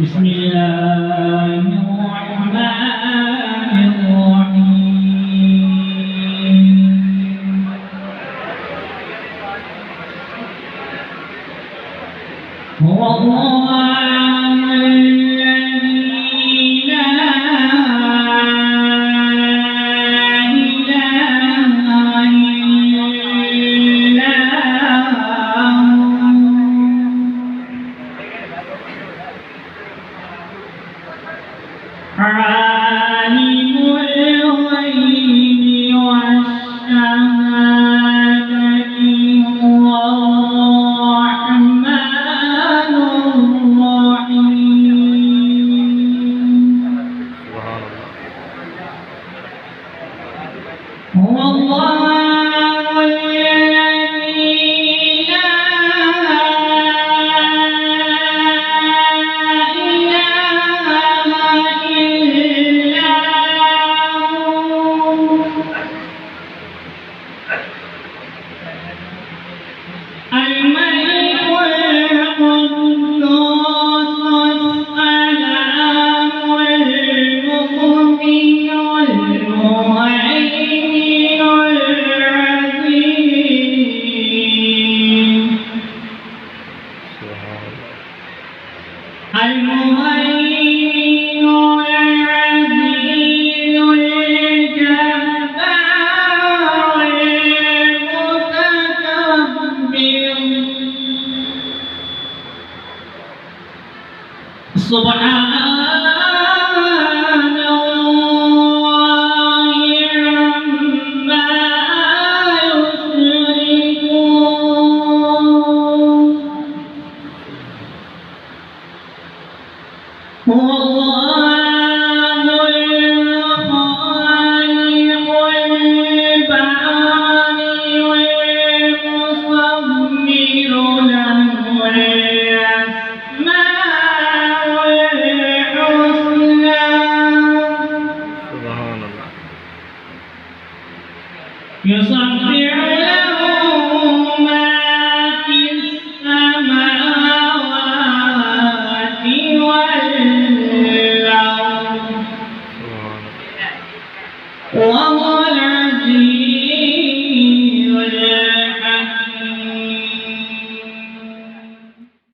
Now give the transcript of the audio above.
بسم الله الرحمن الرحيم هو الله الذي لا إله إلا عالم الغيب والشهادة هو الرحمن الرحيم هو الله الذي لا الملك القدوس السلام المؤمن المهيمن العزيز المهيمن العزيز الجبار المتكبر سبحان الله عما يشركون هو الله الخالق البارئ المصور له الأسماء الحسنى سبحان الله يسبح له ما